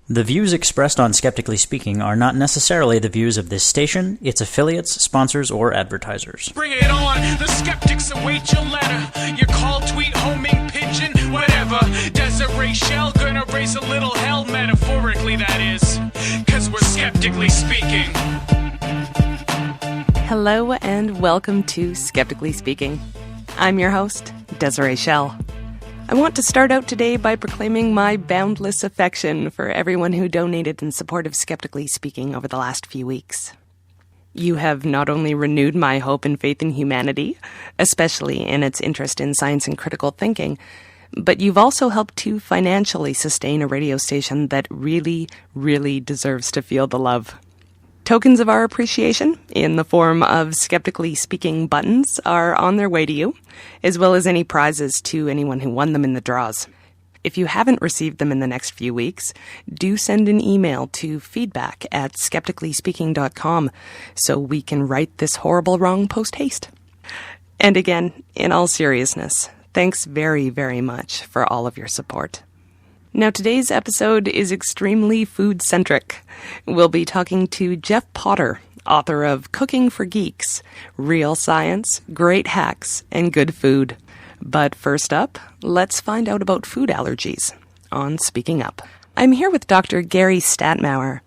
The views expressed on Skeptically Speaking are not necessarily the views of this station, its affiliates, sponsors, or advertisers. Bring it on, the skeptics await your letter. Your call, tweet, homing, pigeon, whatever. Desiree Shell gonna raise a little hell, metaphorically that is. Cause we're skeptically speaking. Hello and welcome to Skeptically Speaking. I'm your host, Desiree Shell. I want to start out today by proclaiming my boundless affection for everyone who donated in support of Skeptically Speaking over the last few weeks. You have not only renewed my hope and faith in humanity, especially in its interest in science and critical thinking, but you've also helped to financially sustain a radio station that really, really deserves to feel the love. Tokens of our appreciation, in the form of Skeptically Speaking buttons, are on their way to you, as well as any prizes to anyone who won them in the draws. If you haven't received them in the next few weeks, do send an email to feedback@skepticallyspeaking.com so we can right this horrible wrong post-haste. And again, in all seriousness, thanks very, very much for all of your support. Now, today's episode is extremely food-centric. We'll be talking to Jeff Potter, author of Cooking for Geeks, Real Science, Great Hacks, and Good Food. But first up, let's find out about food allergies on Speaking Up. I'm here with Dr. Gary Stadtmauer.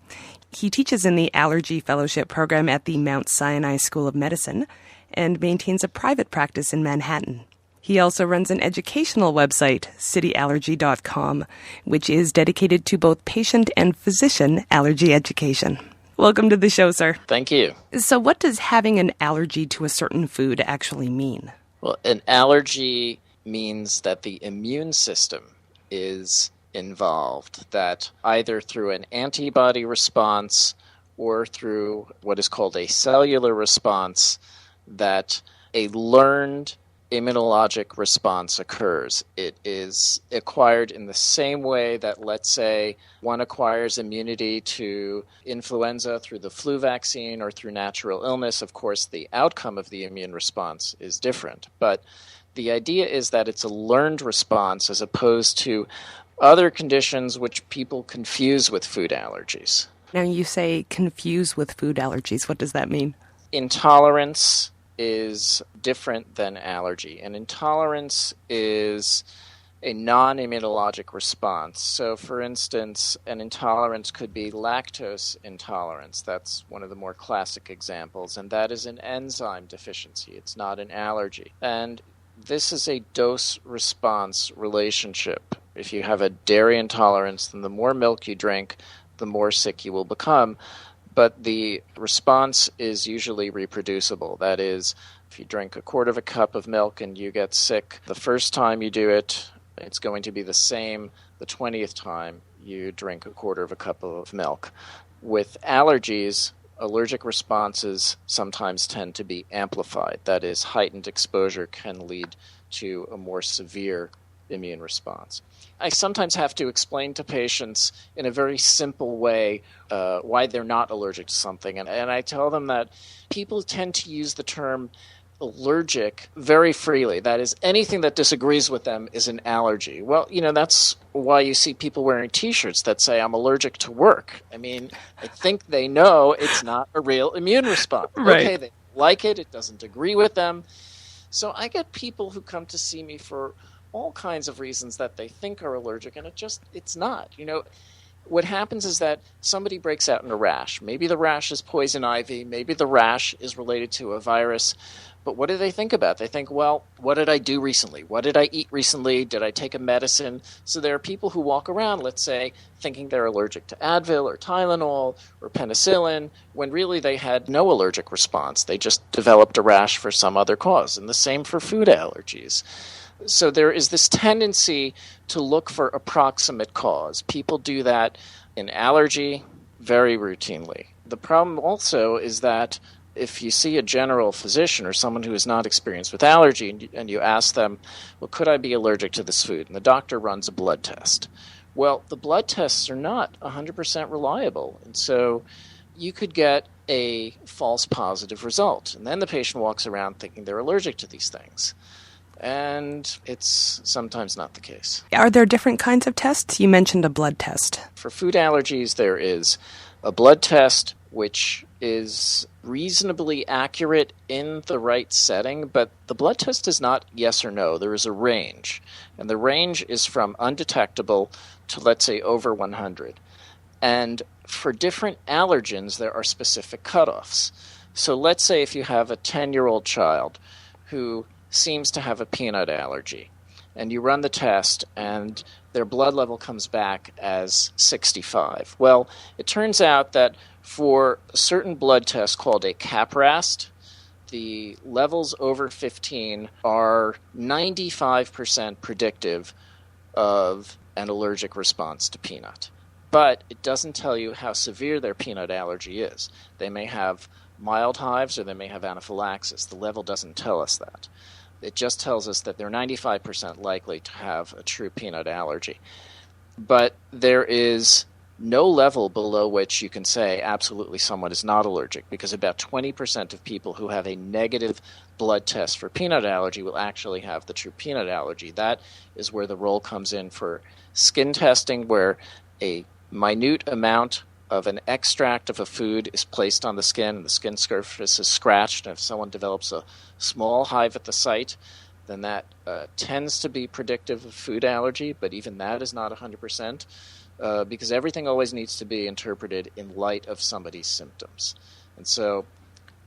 He teaches in the Allergy Fellowship program at the Mount Sinai School of Medicine and maintains a private practice in Manhattan. He also runs an educational website, cityallergy.com, which is dedicated to both patient and physician allergy education. Welcome to the show, sir. Thank you. So what does having an allergy to a certain food actually mean? Well, an allergy means that the immune system is involved, that either through an antibody response or through what is called a cellular response, that a learned immunologic response occurs. It is acquired in the same way that, let's say, one acquires immunity to influenza through the flu vaccine or through natural illness. Of course, the outcome of the immune response is different. But the idea is that it's a learned response as opposed to other conditions which people confuse with food allergies. Now, you say confuse with food allergies. What does that mean? Intolerance is different than allergy. And intolerance is a non-immunologic response. So, for instance, an intolerance could be lactose intolerance. That's one of the more classic examples, and that is an enzyme deficiency. It's not an allergy. And this is a dose-response relationship. If you have a dairy intolerance, then the more milk you drink, the more sick you will become. But the response is usually reproducible. That is, if you drink a quarter of a cup of milk and you get sick, the first time you do it, it's going to be the same the 20th time you drink a quarter of a cup of milk. With allergies, allergic responses sometimes tend to be amplified. That is, heightened exposure can lead to a more severe immune response. I sometimes have to explain to patients in a very simple way why they're not allergic to something. And I tell them that people tend to use the term allergic very freely. That is, anything that disagrees with them is an allergy. Well, that's why you see people wearing T-shirts that say, I'm allergic to work. I mean, I think they know it's not a real immune response. Right. Okay, they like it. It doesn't agree with them. So I get people who come to see me for all kinds of reasons that they think are allergic, and it's not. What happens is that somebody breaks out in a rash. Maybe the rash is poison ivy, maybe the rash is related to a virus, but what do they think about? They think, well, what did I do recently? What did I eat recently? Did I take a medicine? So there are people who walk around, let's say, thinking they're allergic to Advil or Tylenol or penicillin, when really they had no allergic response. They just developed a rash for some other cause, and the same for food allergies. So there is this tendency to look for approximate cause. People do that in allergy very routinely. The problem also is that if you see a general physician or someone who is not experienced with allergy and you ask them, well, could I be allergic to this food? And the doctor runs a blood test. Well, the blood tests are not 100% reliable. And so you could get a false positive result. And then the patient walks around thinking they're allergic to these things. and it's sometimes not the case. Are there different kinds of tests? You mentioned a blood test. For food allergies, there is a blood test, which is reasonably accurate in the right setting, but the blood test is not yes or no. There is a range, and the range is from undetectable to, let's say, over 100. And for different allergens, there are specific cutoffs. So let's say if you have a 10-year-old child who seems to have a peanut allergy, and you run the test, and their blood level comes back as 65. Well, it turns out that for a certain blood test called a CAPRAST, the levels over 15 are 95% predictive of an allergic response to peanut. But it doesn't tell you how severe their peanut allergy is. They may have mild hives or they may have anaphylaxis. The level doesn't tell us that. It just tells us that they're 95% likely to have a true peanut allergy. But there is no level below which you can say absolutely someone is not allergic, because about 20% of people who have a negative blood test for peanut allergy will actually have the true peanut allergy. That is where the role comes in for skin testing, where a minute amount of an extract of a food is placed on the skin, and the skin surface is scratched, and if someone develops a small hive at the site, then that tends to be predictive of food allergy, but even that is not 100%, because everything always needs to be interpreted in light of somebody's symptoms. And so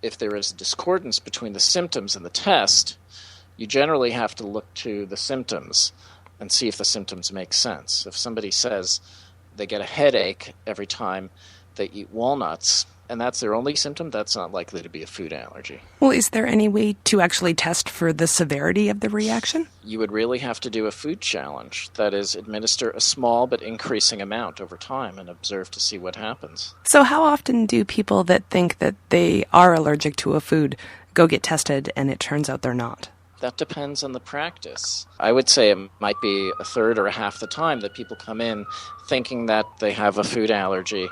if there is a discordance between the symptoms and the test, you generally have to look to the symptoms and see if the symptoms make sense. If somebody says they get a headache every time they eat walnuts, and that's their only symptom, that's not likely to be a food allergy. Well, is there any way to actually test for the severity of the reaction? You would really have to do a food challenge. That is, administer a small but increasing amount over time and observe to see what happens. So how often do people that think that they are allergic to a food go get tested and it turns out they're not? That depends on the practice. I would say it might be a third or a half the time that people come in thinking that they have a food allergy,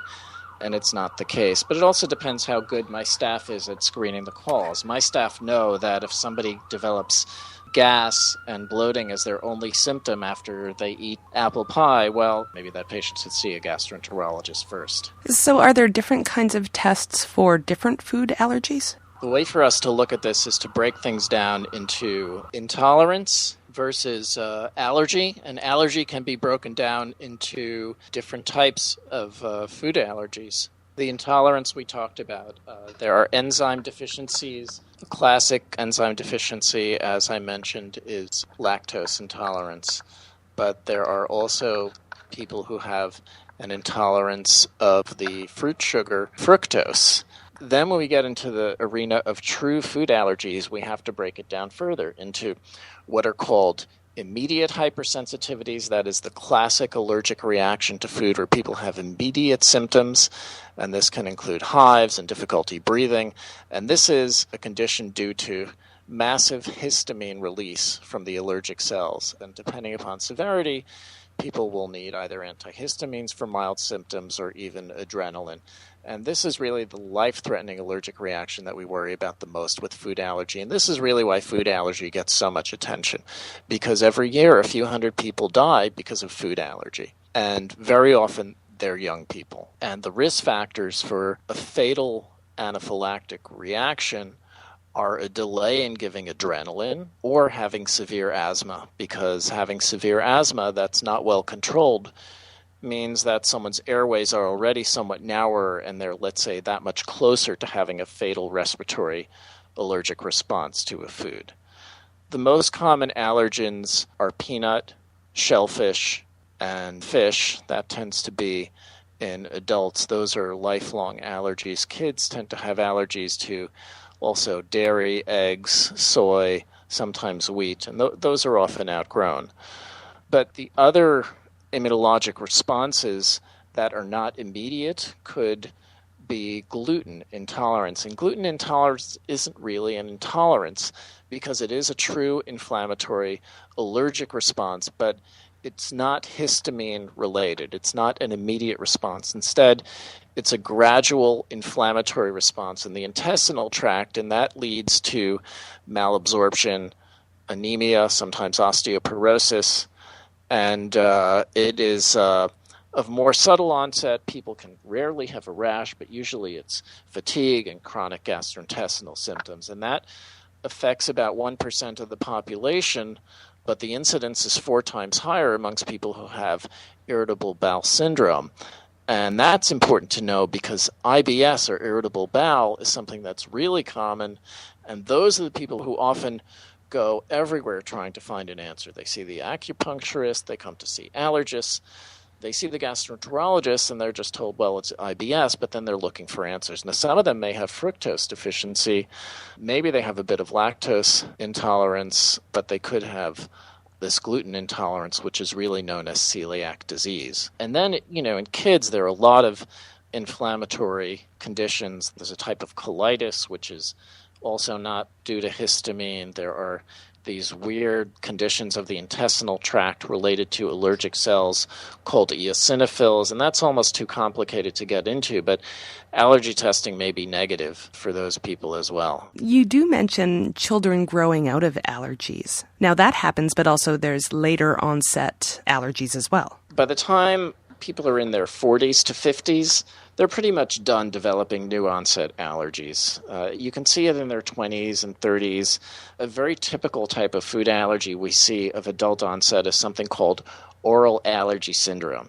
and it's not the case. But it also depends how good my staff is at screening the calls. My staff know that if somebody develops gas and bloating as their only symptom after they eat apple pie, well, maybe that patient should see a gastroenterologist first. So are there different kinds of tests for different food allergies? The way for us to look at this is to break things down into intolerance versus allergy. And allergy can be broken down into different types of food allergies. The intolerance we talked about, there are enzyme deficiencies. The classic enzyme deficiency, as I mentioned, is lactose intolerance. But there are also people who have an intolerance of the fruit sugar fructose. Then when we get into the arena of true food allergies, we have to break it down further into what are called immediate hypersensitivities. That is the classic allergic reaction to food where people have immediate symptoms, and this can include hives and difficulty breathing. And this is a condition due to massive histamine release from the allergic cells. And depending upon severity, people will need either antihistamines for mild symptoms or even adrenaline. And this is really the life-threatening allergic reaction that we worry about the most with food allergy. And this is really why food allergy gets so much attention, because every year a few hundred people die because of food allergy. And very often they're young people. And the risk factors for a fatal anaphylactic reaction are a delay in giving adrenaline or having severe asthma, because having severe asthma that's not well controlled means that someone's airways are already somewhat narrower and they're, let's say, that much closer to having a fatal respiratory allergic response to a food. The most common allergens are peanut, shellfish, and fish. That tends to be in adults. Those are lifelong allergies. Kids tend to have allergies to also dairy, eggs, soy, sometimes wheat, and those are often outgrown. But the other immunologic responses that are not immediate could be gluten intolerance. And gluten intolerance isn't really an intolerance because it is a true inflammatory allergic response, but it's not histamine related. It's not an immediate response. Instead, it's a gradual inflammatory response in the intestinal tract, and that leads to malabsorption, anemia, sometimes osteoporosis, and it is of more subtle onset. People can rarely have a rash, but usually it's fatigue and chronic gastrointestinal symptoms, and that affects about 1% of the population, but the incidence is 4 times higher amongst people who have irritable bowel syndrome. And that's important to know because IBS, or irritable bowel, is something that's really common, and those are the people who often go everywhere trying to find an answer. They see the acupuncturist, they come to see allergists, they see the gastroenterologist, and they're just told, well, it's IBS, but then they're looking for answers. Now, some of them may have fructose deficiency. Maybe they have a bit of lactose intolerance, but they could have this gluten intolerance, which is really known as celiac disease. And then, in kids, there are a lot of inflammatory conditions. There's a type of colitis, which is also not due to histamine. There are these weird conditions of the intestinal tract related to allergic cells called eosinophils, and that's almost too complicated to get into, but allergy testing may be negative for those people as well. You do mention children growing out of allergies. Now that happens, but also there's later onset allergies as well. By the time people are in their 40s to 50s, they're pretty much done developing new onset allergies. You can see it in their 20s and 30s. A very typical type of food allergy we see of adult onset is something called oral allergy syndrome.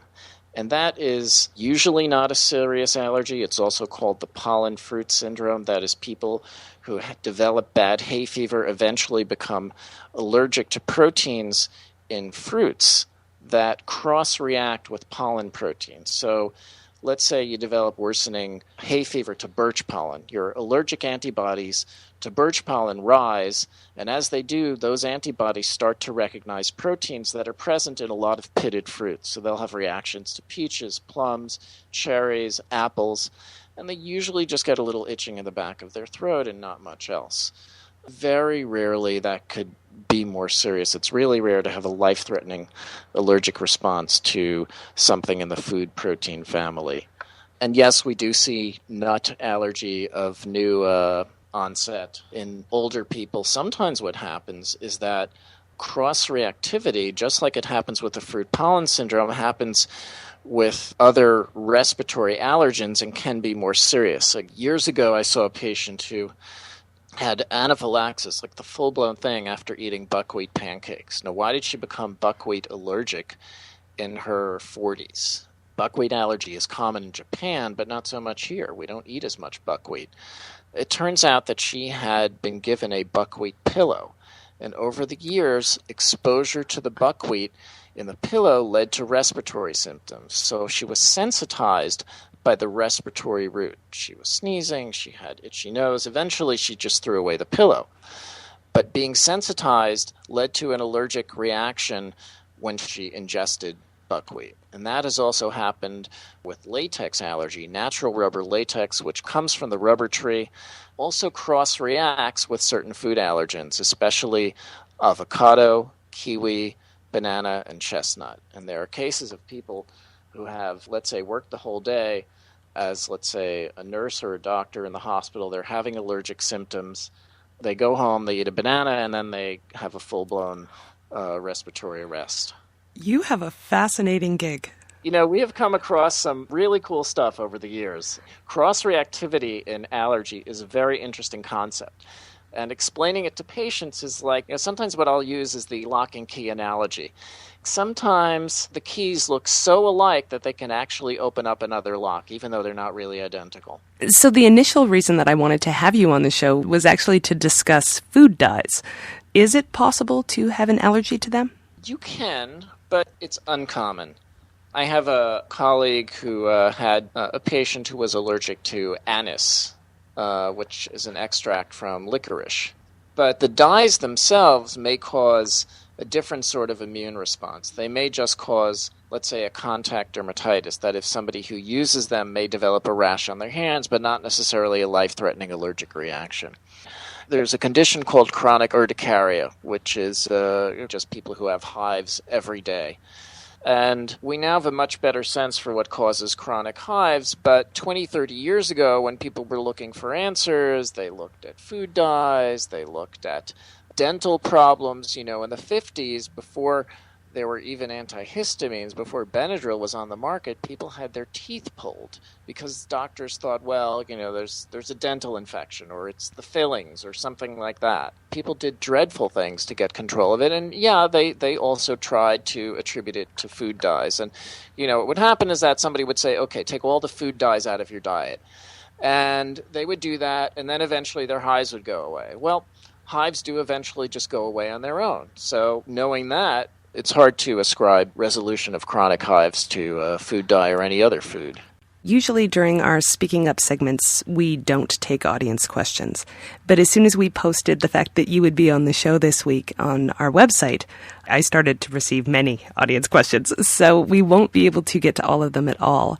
And that is usually not a serious allergy. It's also called the pollen fruit syndrome. That is, people who develop bad hay fever eventually become allergic to proteins in fruits that cross-react with pollen proteins. So let's say you develop worsening hay fever to birch pollen. Your allergic antibodies to birch pollen rise, and as they do, those antibodies start to recognize proteins that are present in a lot of pitted fruits. So they'll have reactions to peaches, plums, cherries, apples, and they usually just get a little itching in the back of their throat and not much else. Very rarely that could be more serious. It's really rare to have a life-threatening allergic response to something in the food protein family. And yes, we do see nut allergy of new onset in older people. Sometimes what happens is that cross-reactivity, just like it happens with the fruit pollen syndrome, happens with other respiratory allergens and can be more serious. Like years ago, I saw a patient who had anaphylaxis, like the full-blown thing, after eating buckwheat pancakes. Now, why did she become buckwheat allergic in her 40s? Buckwheat allergy is common in Japan, but not so much here. We don't eat as much buckwheat. It turns out that she had been given a buckwheat pillow, and over the years, exposure to the buckwheat in the pillow led to respiratory symptoms. So she was sensitized by the respiratory route. She was sneezing, she had itchy nose. Eventually, she just threw away the pillow. But being sensitized led to an allergic reaction when she ingested buckwheat. And that has also happened with latex allergy. Natural rubber latex, which comes from the rubber tree, also cross-reacts with certain food allergens, especially avocado, kiwi, banana, and chestnut. And there are cases of people who have, let's say, worked the whole day as, let's say, a nurse or a doctor in the hospital. They're having allergic symptoms. They go home, they eat a banana, and then they have a full-blown respiratory arrest. You have a fascinating gig. We have come across some really cool stuff over the years. Cross-reactivity in allergy is a very interesting concept. And explaining it to patients is like, sometimes what I'll use is the lock and key analogy. Sometimes the keys look so alike that they can actually open up another lock, even though they're not really identical. So the initial reason that I wanted to have you on the show was actually to discuss food dyes. Is it possible to have an allergy to them? You can, but it's uncommon. I have a colleague who had a patient who was allergic to anise, which is an extract from licorice. But the dyes themselves may cause a different sort of immune response. They may just cause, let's say, a contact dermatitis, that if somebody who uses them may develop a rash on their hands, but not necessarily a life-threatening allergic reaction. There's a condition called chronic urticaria, which is just people who have hives every day. And we now have a much better sense for what causes chronic hives, but 20, 30 years ago, when people were looking for answers, they looked at food dyes, they looked at dental problems, in the 50s, before there were even antihistamines, before Benadryl was on the market, people had their teeth pulled because doctors thought, well, there's a dental infection, or it's the fillings or something like that. People did dreadful things to get control of it. And yeah, they also tried to attribute it to food dyes. And, what would happen is that somebody would say, okay, take all the food dyes out of your diet. And they would do that, and then eventually their hives would go away. Well, hives do eventually just go away on their own. So knowing that, it's hard to ascribe resolution of chronic hives to food dye or any other food. Usually during our Speaking Up segments, we don't take audience questions. But as soon as we posted the fact that you would be on the show this week on our website, I started to receive many audience questions. So we won't be able to get to all of them at all.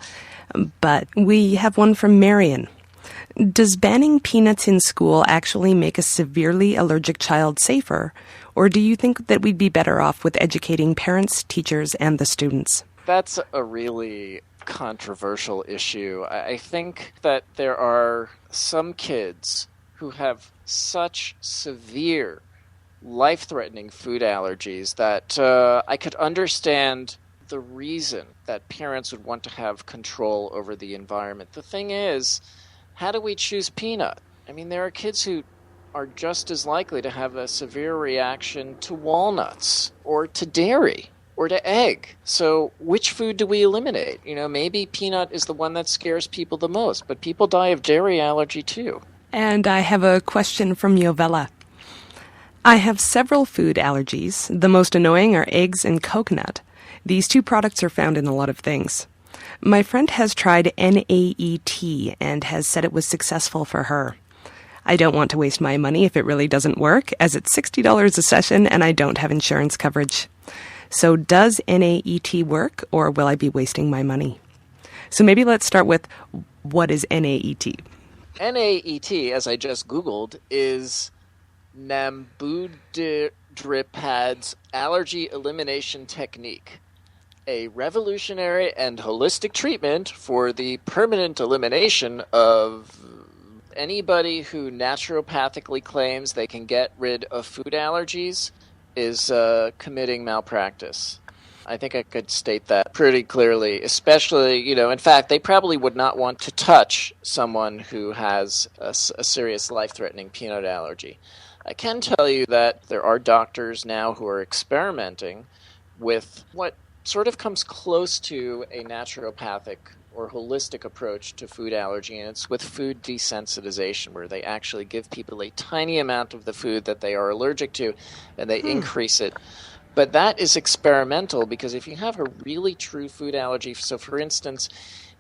But we have one from Marion. Does banning peanuts in school actually make a severely allergic child safer? Or do you think that we'd be better off with educating parents, teachers, and the students? That's a really controversial issue. I think that there are some kids who have such severe, life-threatening food allergies that I could understand the reason that parents would want to have control over the environment. The thing is, how do we choose peanut? I mean, there are kids who are just as likely to have a severe reaction to walnuts or to dairy or to egg. So which food do we eliminate? Maybe peanut is the one that scares people the most, but people die of dairy allergy too. And I have a question from Yovella. I have several food allergies. The most annoying are eggs and coconut. These two products are found in a lot of things. My friend has tried NAET and has said it was successful for her. I don't want to waste my money if it really doesn't work, as it's $60 a session and I don't have insurance coverage. So does NAET work, or will I be wasting my money? So maybe let's start with, what is NAET? NAET, as I just Googled, is Nambudiripad's allergy elimination technique, a revolutionary and holistic treatment for the permanent elimination of anybody who naturopathically claims they can get rid of food allergies is committing malpractice. I think I could state that pretty clearly, especially, in fact, they probably would not want to touch someone who has a serious life-threatening peanut allergy. I can tell you that there are doctors now who are experimenting with what sort of comes close to a naturopathic or holistic approach to food allergy, and it's with food desensitization, where they actually give people a tiny amount of the food that they are allergic to, and they increase it. But that is experimental, because if you have a really true food allergy, so for instance,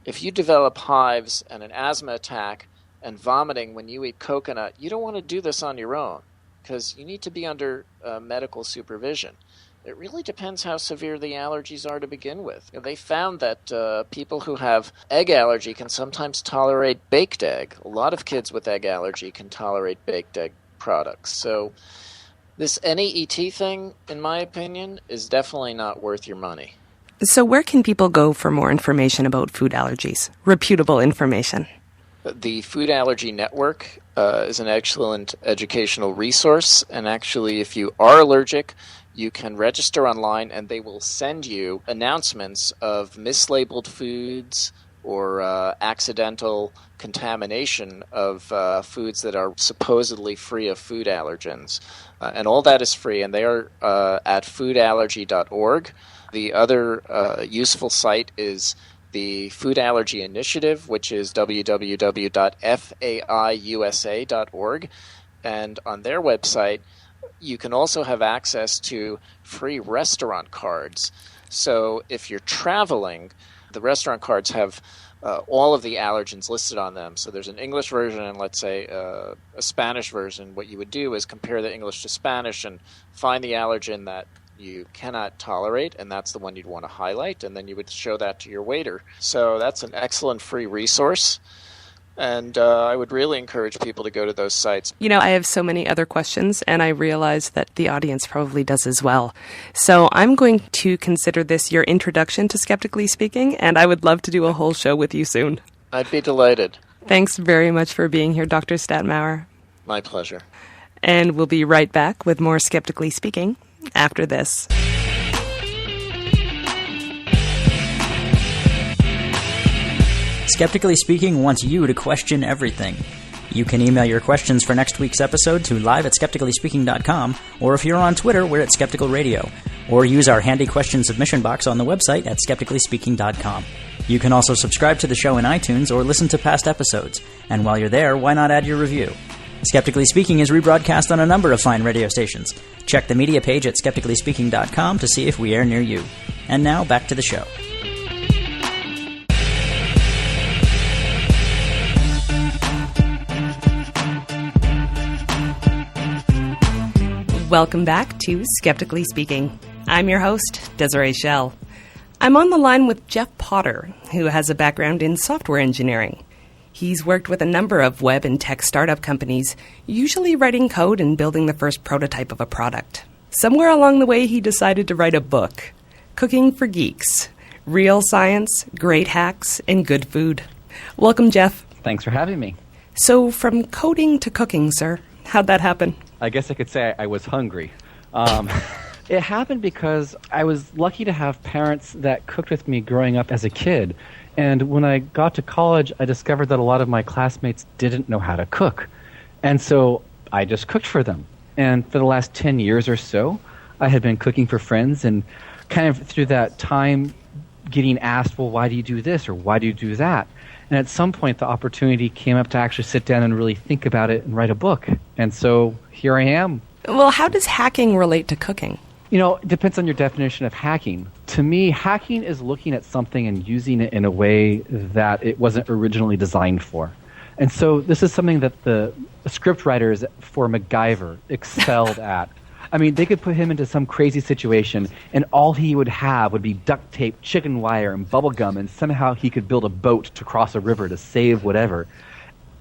if you develop hives and an asthma attack and vomiting when you eat coconut, you don't want to do this on your own, because you need to be under medical supervision. It really depends how severe the allergies are to begin with. They found that people who have egg allergy can sometimes tolerate baked egg. A lot of kids with egg allergy can tolerate baked egg products. So this NAET thing, in my opinion, is definitely not worth your money. So where can people go for more information about food allergies? Reputable information. The Food Allergy Network is an excellent educational resource. And actually, if you are allergic, you can register online, and they will send you announcements of mislabeled foods or accidental contamination of foods that are supposedly free of food allergens. And all that is free, and they are at foodallergy.org. The other useful site is the Food Allergy Initiative, which is www.faiusa.org. And on their website, you can also have access to free restaurant cards. So if you're traveling, the restaurant cards have all of the allergens listed on them. So there's an English version and, let's say, a Spanish version. What you would do is compare the English to Spanish and find the allergen that you cannot tolerate, and that's the one you'd want to highlight, and then you would show that to your waiter. So that's an excellent free resource. And I would really encourage people to go to those sites. I have so many other questions, and I realize that the audience probably does as well. So I'm going to consider this your introduction to Skeptically Speaking, and I would love to do a whole show with you soon. I'd be delighted. Thanks very much for being here, Dr. Stadtmauer. My pleasure. And we'll be right back with more Skeptically Speaking after this. Skeptically Speaking wants you to question everything. You can email your questions for next week's episode to live@skepticallyspeaking.com, or if you're on Twitter, we're at Skeptical Radio, or use our handy question submission box on the website at skepticallyspeaking.com. You can also subscribe to the show in iTunes or listen to past episodes, and while you're there, why not add your review? Skeptically Speaking is rebroadcast on a number of fine radio stations. Check the media page at skepticallyspeaking.com to see if we air near you. And now, back to the show. Welcome back to Skeptically Speaking. I'm your host, Desiree Schell. I'm on the line with Jeff Potter, who has a background in software engineering. He's worked with a number of web and tech startup companies, usually writing code and building the first prototype of a product. Somewhere along the way, he decided to write a book, Cooking for Geeks: Real Science, Great Hacks, and Good Food. Welcome, Jeff. Thanks for having me. So, from coding to cooking, sir, how'd that happen? I guess I could say I was hungry. It happened because I was lucky to have parents that cooked with me growing up as a kid. And when I got to college, I discovered that a lot of my classmates didn't know how to cook. And so I just cooked for them. And for the last 10 years or so, I had been cooking for friends, and kind of through that time getting asked, well, why do you do this or why do you do that? And at some point, the opportunity came up to actually sit down and really think about it and write a book. And so here I am. Well, how does hacking relate to cooking? You know, it depends on your definition of hacking. To me, hacking is looking at something and using it in a way that it wasn't originally designed for. And so this is something that the script writers for MacGyver excelled at. I mean, they could put him into some crazy situation, and all he would have would be duct tape, chicken wire, and bubble gum, and somehow he could build a boat to cross a river to save whatever.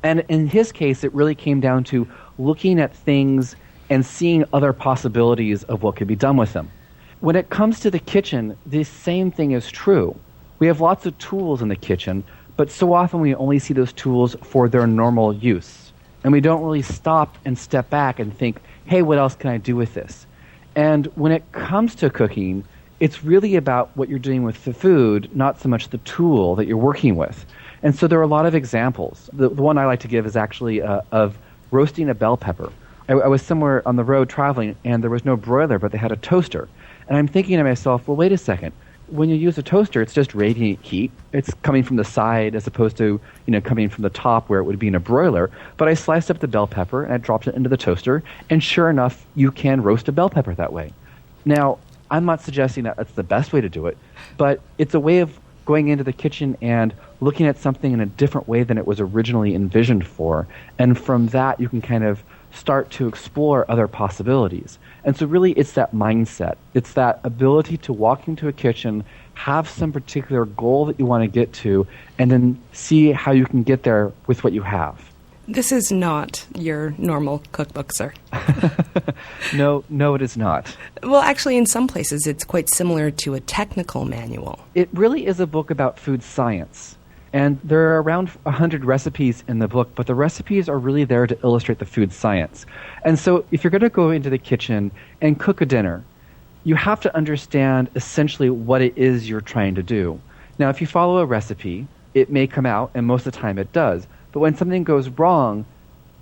And in his case, it really came down to looking at things and seeing other possibilities of what could be done with them. When it comes to the kitchen, the same thing is true. We have lots of tools in the kitchen, but so often we only see those tools for their normal use. And we don't really stop and step back and think, hey, what else can I do with this? And when it comes to cooking, it's really about what you're doing with the food, not so much the tool that you're working with. And so there are a lot of examples. The one I like to give is actually of roasting a bell pepper. I was somewhere on the road traveling, and there was no broiler, but they had a toaster. And I'm thinking to myself, well, wait a second. When you use a toaster, it's just radiant heat. It's coming from the side as opposed to, coming from the top where it would be in a broiler. But I sliced up the bell pepper and I dropped it into the toaster, and sure enough, you can roast a bell pepper that way. Now, I'm not suggesting that that's the best way to do it, but it's a way of going into the kitchen and looking at something in a different way than it was originally envisioned for. And from that, you can kind of start to explore other possibilities. And so really it's that mindset. It's that ability to walk into a kitchen, have some particular goal that you want to get to, and then see how you can get there with what you have. This is not your normal cookbook, sir. No, it is not. Well, actually, in some places, it's quite similar to a technical manual. It really is a book about food science. And there are around 100 recipes in the book, but the recipes are really there to illustrate the food science. And so if you're going to go into the kitchen and cook a dinner, you have to understand essentially what it is you're trying to do. Now, if you follow a recipe, it may come out, and most of the time it does. But when something goes wrong,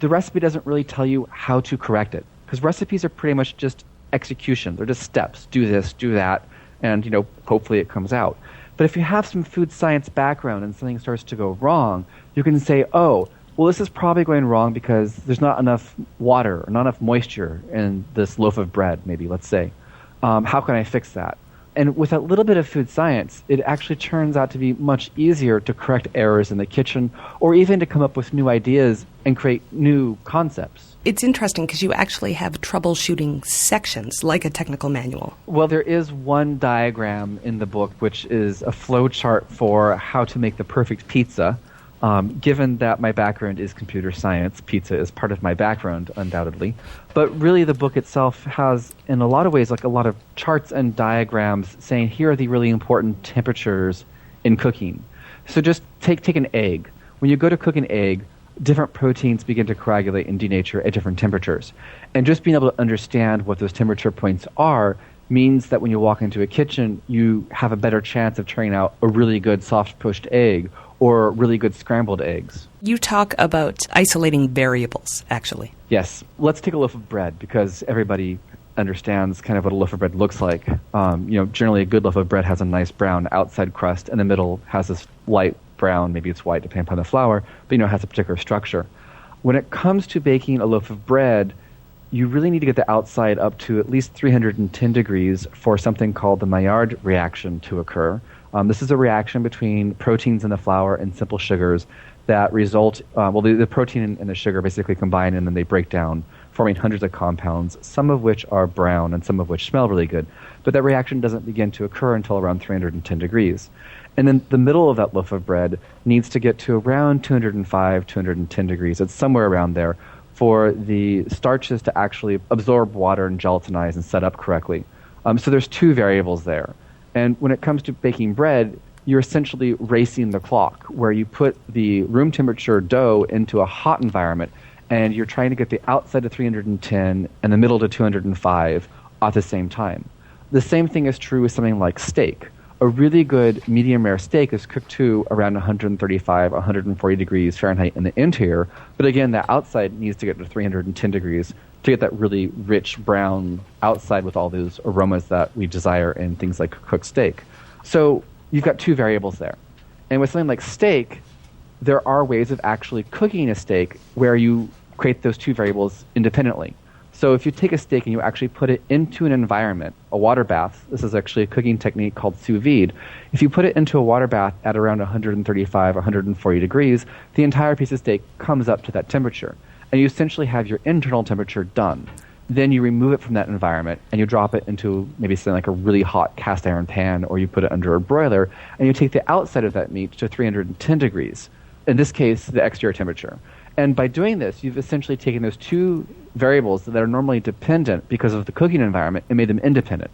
the recipe doesn't really tell you how to correct it. Because recipes are pretty much just execution. They're just steps. Do this, do that, and hopefully it comes out. But if you have some food science background and something starts to go wrong, you can say, oh, well, this is probably going wrong because there's not enough water or not enough moisture in this loaf of bread, maybe, let's say. How can I fix that? And with a little bit of food science, it actually turns out to be much easier to correct errors in the kitchen, or even to come up with new ideas and create new concepts. It's interesting because you actually have troubleshooting sections, like a technical manual. Well, there is one diagram in the book which is a flow chart for how to make the perfect pizza. Given that my background is computer science, pizza is part of my background, undoubtedly. But really the book itself has, in a lot of ways, like a lot of charts and diagrams saying here are the really important temperatures in cooking. So just take an egg. When you go to cook an egg, different proteins begin to coagulate and denature at different temperatures. And just being able to understand what those temperature points are means that when you walk into a kitchen, you have a better chance of turning out a really good soft poached egg or really good scrambled eggs. You talk about isolating variables, actually. Yes. Let's take a loaf of bread, because everybody understands kind of what a loaf of bread looks like. Generally a good loaf of bread has a nice brown outside crust, and the middle has this light brown, maybe it's white depending upon the flour, but it has a particular structure. When it comes to baking a loaf of bread, you really need to get the outside up to at least 310 degrees for something called the Maillard reaction to occur. This is a reaction between proteins in the flour and simple sugars that result, the protein and the sugar basically combine, and then they break down, forming hundreds of compounds, some of which are brown and some of which smell really good. But that reaction doesn't begin to occur until around 310 degrees. And then the middle of that loaf of bread needs to get to around 205, 210 degrees. It's somewhere around there for the starches to actually absorb water and gelatinize and set up correctly. So there's two variables there. And when it comes to baking bread, you're essentially racing the clock, where you put the room temperature dough into a hot environment, and you're trying to get the outside to 310 and the middle to 205 at the same time. The same thing is true with something like steak. A really good medium rare steak is cooked to around 135, 140 degrees Fahrenheit in the interior, but again, the outside needs to get to 310 degrees to get that really rich brown outside with all those aromas that we desire in things like cooked steak. So you've got two variables there. And with something like steak, there are ways of actually cooking a steak where you create those two variables independently. So if you take a steak and you actually put it into an environment, a water bath, this is actually a cooking technique called sous vide. If you put it into a water bath at around 135, 140 degrees, the entire piece of steak comes up to that temperature. And you essentially have your internal temperature done. Then you remove it from that environment and you drop it into maybe something like a really hot cast iron pan, or you put it under a broiler, and you take the outside of that meat to 310 degrees. In this case, the exterior temperature. And by doing this, you've essentially taken those two variables that are normally dependent because of the cooking environment and made them independent.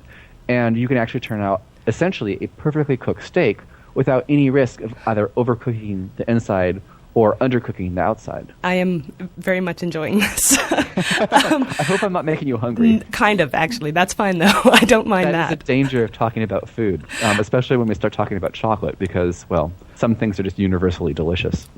And you can actually turn out essentially a perfectly cooked steak without any risk of either overcooking the inside or undercooking the outside. I am very much enjoying this. I hope I'm not making you hungry. Kind of, actually. That's fine, though. I don't mind that. That is the danger of talking about food, especially when we start talking about chocolate, because, well, some things are just universally delicious.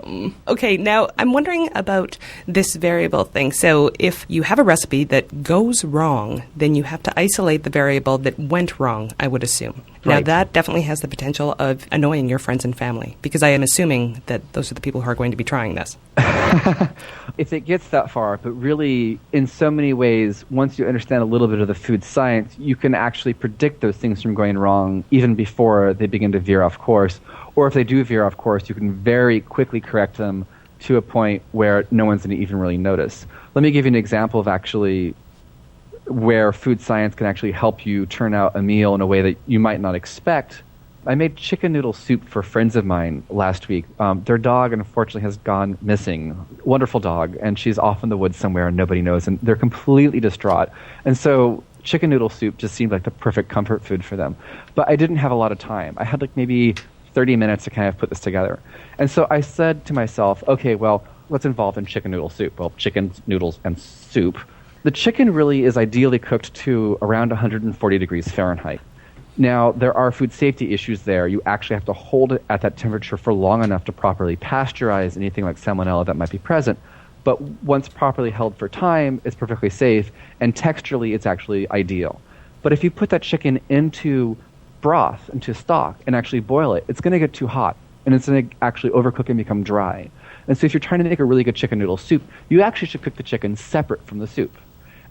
Okay, now I'm wondering about this variable thing. So if you have a recipe that goes wrong, then you have to isolate the variable that went wrong, I would assume. Right. Now that definitely has the potential of annoying your friends and family, because I am assuming that those are the people who are going to be trying this. If it gets that far, but really in so many ways, once you understand a little bit of the food science, you can actually predict those things from going wrong even before they begin to veer off course. Or if they do veer off course, you can very quickly correct them to a point where no one's going to even really notice. Let me give you an example of actually where food science can actually help you turn out a meal in a way that you might not expect. I made chicken noodle soup for friends of mine last week. Their dog, unfortunately, has gone missing. Wonderful dog, and she's off in the woods somewhere and nobody knows, and they're completely distraught. And so chicken noodle soup just seemed like the perfect comfort food for them. But I didn't have a lot of time. I had like maybe 30 minutes to kind of put this together. And so I said to myself, okay, well, what's involved in chicken noodle soup? Well, chicken, noodles, and soup. The chicken really is ideally cooked to around 140 degrees Fahrenheit. Now, there are food safety issues there. You actually have to hold it at that temperature for long enough to properly pasteurize anything like salmonella that might be present. But once properly held for time, it's perfectly safe, and texturally, it's actually ideal. But if you put that chicken into broth, into stock, and actually boil it, it's going to get too hot, and it's going to actually overcook and become dry. And so if you're trying to make a really good chicken noodle soup, you actually should cook the chicken separate from the soup.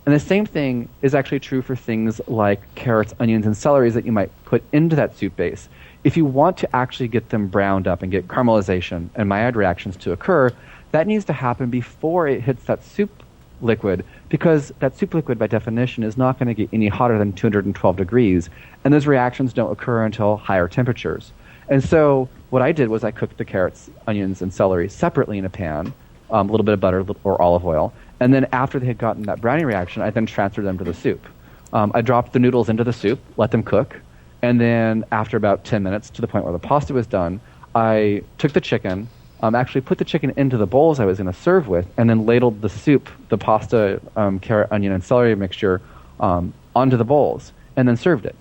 And the same thing is actually true for things like carrots, onions, and celeries that you might put into that soup base. If you want to actually get them browned up and get caramelization and Maillard reactions to occur, that needs to happen before it hits that soup liquid, because that soup liquid, by definition, is not going to get any hotter than 212 degrees, and those reactions don't occur until higher temperatures. And so what I did was I cooked the carrots, onions, and celery separately in a pan, a little bit of butter or olive oil, and then after they had gotten that browning reaction, I then transferred them to the soup. I dropped the noodles into the soup, let them cook, and then after about 10 minutes, to the point where the pasta was done, I took the chicken, actually put the chicken into the bowls I was going to serve with, and then ladled the soup, the pasta, carrot, onion, and celery mixture onto the bowls, and then served it.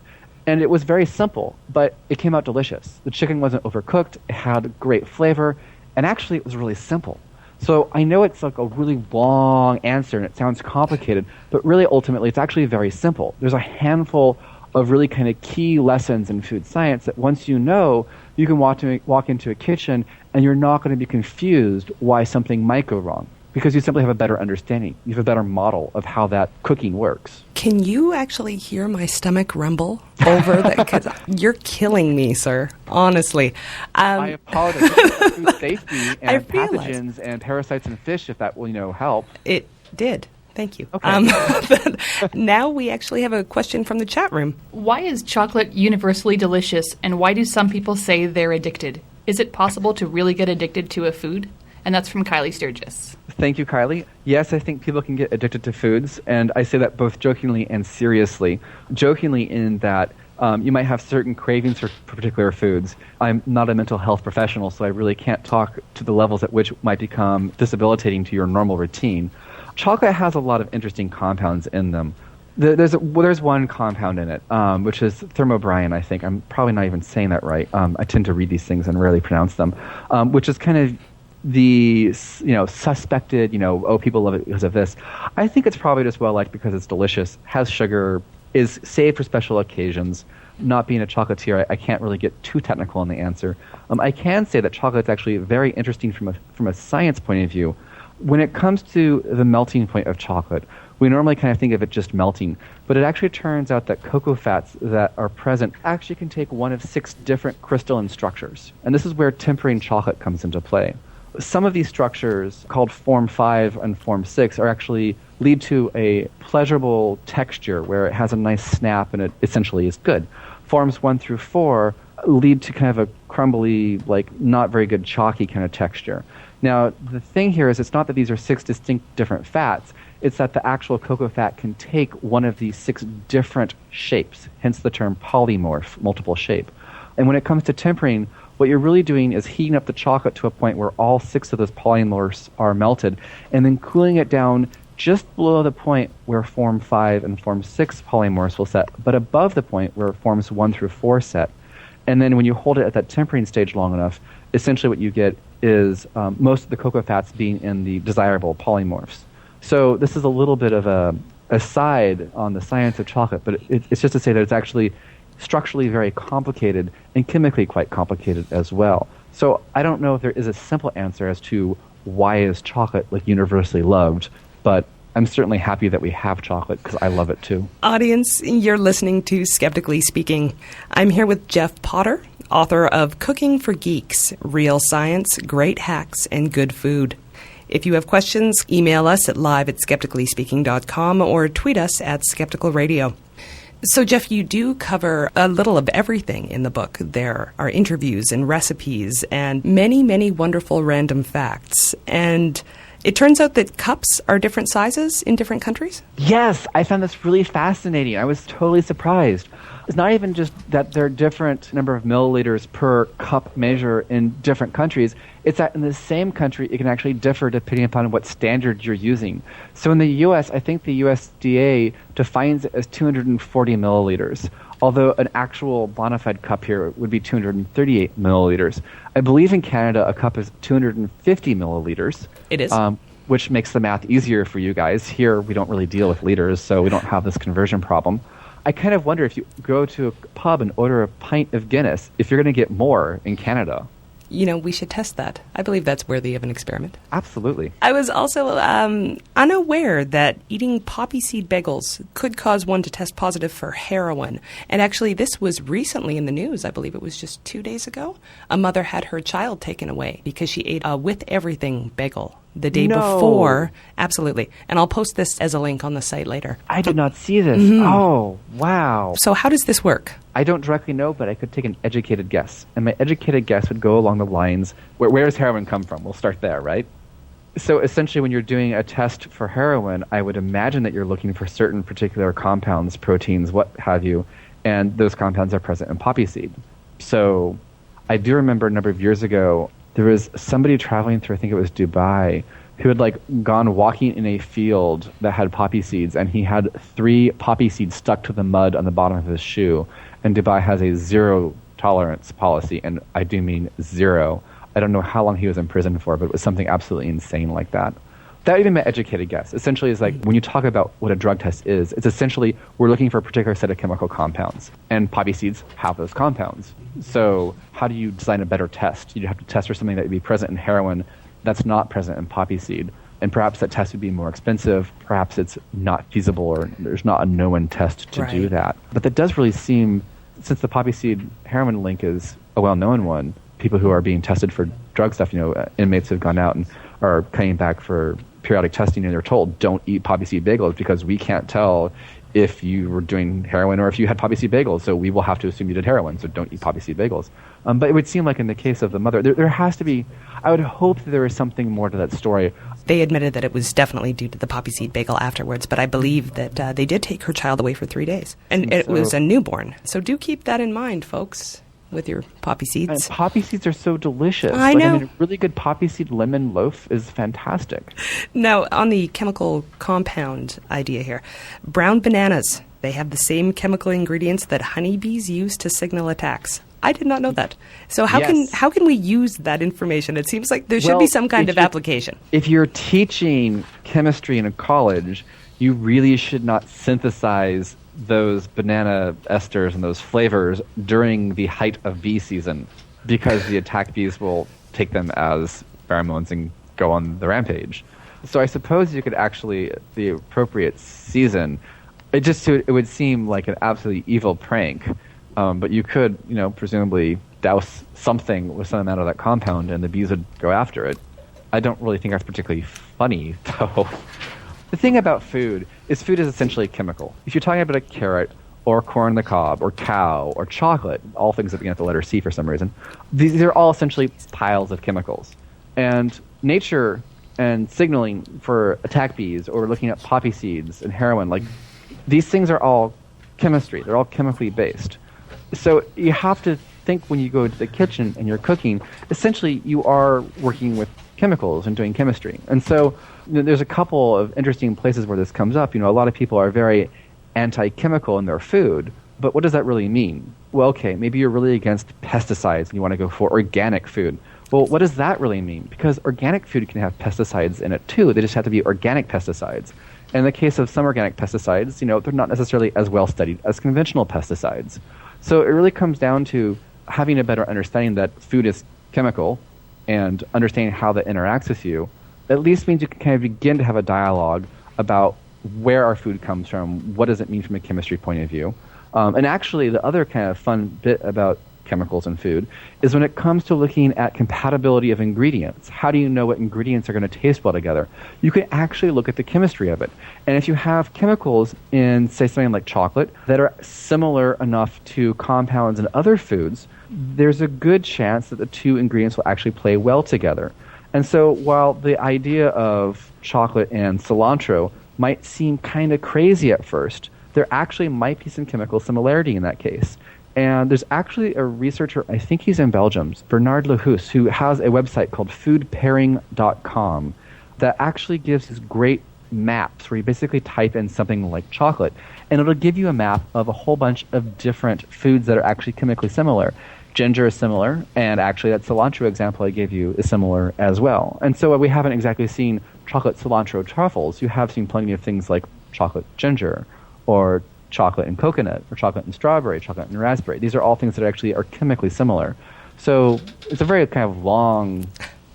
And it was very simple, but it came out delicious. The chicken wasn't overcooked, it had great flavor, and actually it was really simple. So I know it's like a really long answer and it sounds complicated, but really ultimately it's actually very simple. There's a handful of really kind of key lessons in food science that once you know, you can walk into a kitchen and you're not going to be confused why something might go wrong, because you simply have a better understanding. You have a better model of how that cooking works. Can you actually hear my stomach rumble over that? Because you're killing me, sir. Honestly. I apologize. Food safety and pathogens and parasites in fish, if that will help. It did. Thank you. Okay. Now we actually have a question from the chat room. Why is chocolate universally delicious, and why do some people say they're addicted? Is it possible to really get addicted to a food? And that's from Kylie Sturgis. Thank you, Kylie. Yes, I think people can get addicted to foods, and I say that both jokingly and seriously. Jokingly in that you might have certain cravings for particular foods. I'm not a mental health professional, so I really can't talk to the levels at which might become disabilitating to your normal routine. Chocolate has a lot of interesting compounds in them. There's one compound in it, which is thermobrine, I think. I'm probably not even saying that right. I tend to read these things and rarely pronounce them, which is kind of the suspected, people love it because of this. I think it's probably just well-liked because it's delicious, has sugar, is saved for special occasions. Not being a chocolatier, I can't really get too technical in the answer. I can say that chocolate's actually very interesting from a science point of view. When it comes to the melting point of chocolate, we normally kind of think of it just melting, but it actually turns out that cocoa fats that are present actually can take one of 6 different crystalline structures. And this is where tempering chocolate comes into play. Some of these structures, called Form 5 and Form 6, actually lead to a pleasurable texture where it has a nice snap and it essentially is good. Forms 1 through 4 lead to kind of a crumbly, not very good chalky kind of texture. Now, the thing here is it's not that these are 6 distinct different fats, it's that the actual cocoa fat can take one of these 6 different shapes, hence the term polymorph, multiple shape. And when it comes to tempering, what you're really doing is heating up the chocolate to a point where all 6 of those polymorphs are melted, and then cooling it down just below the point where Form 5 and Form 6 polymorphs will set, but above the point where Forms 1 through 4 set. And then when you hold it at that tempering stage long enough, essentially what you get is most of the cocoa fats being in the desirable polymorphs. So this is a little bit of a aside on the science of chocolate, but it's just to say that it's actually structurally very complicated and chemically quite complicated as well. So I don't know if there is a simple answer as to why is chocolate universally loved, but I'm certainly happy that we have chocolate because I love it too. Audience, you're listening to Skeptically Speaking. I'm here with Jeff Potter, author of Cooking for Geeks, Real Science, Great Hacks, and Good Food. If you have questions, email us at live@skepticallyspeaking.com or tweet us at Skeptical Radio. So, Jeff, you do cover a little of everything in the book. There are interviews and recipes and many, many wonderful random facts. And it turns out that cups are different sizes in different countries? Yes, I found this really fascinating. I was totally surprised. It's not even just that there are different number of milliliters per cup measure in different countries. It's that in the same country, it can actually differ depending upon what standard you're using. So in the U.S., I think the USDA defines it as 240 milliliters, although an actual bona fide cup here would be 238 milliliters. I believe in Canada, a cup is 250 milliliters. It is. Which makes the math easier for you guys. Here, we don't really deal with liters, so we don't have this conversion problem. I kind of wonder if you go to a pub and order a pint of Guinness, if you're going to get more in Canada. We should test that. I believe that's worthy of an experiment. Absolutely. I was also unaware that eating poppy seed bagels could cause one to test positive for heroin. And actually, this was recently in the news. I believe it was just 2 days ago. A mother had her child taken away because she ate a with everything bagel the day before. Absolutely. And I'll post this as a link on the site later. I did not see this. Mm-hmm. Oh, wow. So how does this work? I don't directly know, but I could take an educated guess. And my educated guess would go along the lines, where does heroin come from? We'll start there, right? So essentially when you're doing a test for heroin, I would imagine that you're looking for certain particular compounds, proteins, what have you, and those compounds are present in poppy seed. So I do remember a number of years ago, there was somebody traveling through, I think it was Dubai, who had like gone walking in a field that had poppy seeds, and he had 3 poppy seeds stuck to the mud on the bottom of his shoe. And Dubai has a zero tolerance policy, and I do mean zero. I don't know how long he was in prison for, but it was something absolutely insane like that. That even my educated guess. Essentially is like when you talk about what a drug test is, it's essentially we're looking for a particular set of chemical compounds, and poppy seeds have those compounds. So how do you design a better test? You'd have to test for something that would be present in heroin that's not present in poppy seed. And perhaps that test would be more expensive. Perhaps it's not feasible, or there's not a known test to do that. But that does really seem, since the poppy seed heroin link is a well-known one, people who are being tested for drug stuff, inmates have gone out and are coming back for periodic testing, and they're told, don't eat poppy seed bagels because we can't tell if you were doing heroin or if you had poppy seed bagels, so we will have to assume you did heroin, so don't eat poppy seed bagels. But it would seem like in the case of the mother, there has to be, I would hope that there is something more to that story. They admitted that it was definitely due to the poppy seed bagel afterwards, but I believe that they did take her child away for 3 days. And it was a newborn. So do keep that in mind, folks, with your poppy seeds. And poppy seeds are so delicious. I know. A really good poppy seed lemon loaf is fantastic. Now, on the chemical compound idea here, brown bananas, they have the same chemical ingredients that honeybees use to signal attacks. I did not know that. So how can we use that information? It seems like there should be some kind of application. If you're teaching chemistry in a college, you really should not synthesize those banana esters and those flavors during the height of bee season, because the attack bees will take them as pheromones and go on the rampage. So I suppose you could actually, the appropriate season, it would seem like an absolutely evil prank. But you could, presumably douse something with some amount of that compound, and the bees would go after it. I don't really think that's particularly funny, though. The thing about food is essentially chemical. If you're talking about a carrot or corn on the cob or cow or chocolate, all things that begin with the letter C for some reason, these are all essentially piles of chemicals. And nature and signaling for attack bees, or looking at poppy seeds and heroin, like these things are all chemistry. They're all chemically based. So you have to think when you go to the kitchen and you're cooking, essentially you are working with chemicals and doing chemistry. And so there's a couple of interesting places where this comes up. A lot of people are very anti-chemical in their food, but what does that really mean? Well, okay, maybe you're really against pesticides and you want to go for organic food. Well, what does that really mean? Because organic food can have pesticides in it too. They just have to be organic pesticides. And in the case of some organic pesticides, they're not necessarily as well studied as conventional pesticides. So it really comes down to having a better understanding that food is chemical, and understanding how that interacts with you at least means you can kind of begin to have a dialogue about where our food comes from, what does it mean from a chemistry point of view. And actually, the other kind of fun bit about chemicals in food is when it comes to looking at compatibility of ingredients. How do you know what ingredients are going to taste well together? You can actually look at the chemistry of it. And if you have chemicals in, say, something like chocolate that are similar enough to compounds in other foods, there's a good chance that the two ingredients will actually play well together. And so while the idea of chocolate and cilantro might seem kind of crazy at first, there actually might be some chemical similarity in that case. And there's actually a researcher, I think he's in Belgium, Bernard Lehus, who has a website called foodpairing.com that actually gives these great maps where you basically type in something like chocolate, and it'll give you a map of a whole bunch of different foods that are actually chemically similar. Ginger is similar, and actually that cilantro example I gave you is similar as well. And so we haven't exactly seen chocolate cilantro truffles. You have seen plenty of things like chocolate ginger, or chocolate and coconut, or chocolate and strawberry, chocolate and raspberry. These are all things that actually are chemically similar. So it's a very kind of long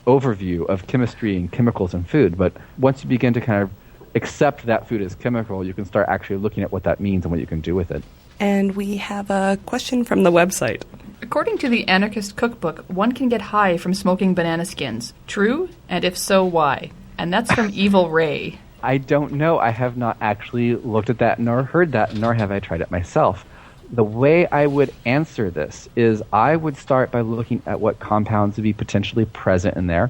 overview of chemistry and chemicals in food, but once you begin to kind of accept that food is chemical, you can start actually looking at what that means and what you can do with it. And we have a question from the website. According to the Anarchist Cookbook, one can get high from smoking banana skins. True? And if so, why? And that's from Evil Ray. I don't know. I have not actually looked at that nor heard that, nor have I tried it myself. The way I would answer this is I would start by looking at what compounds would be potentially present in there.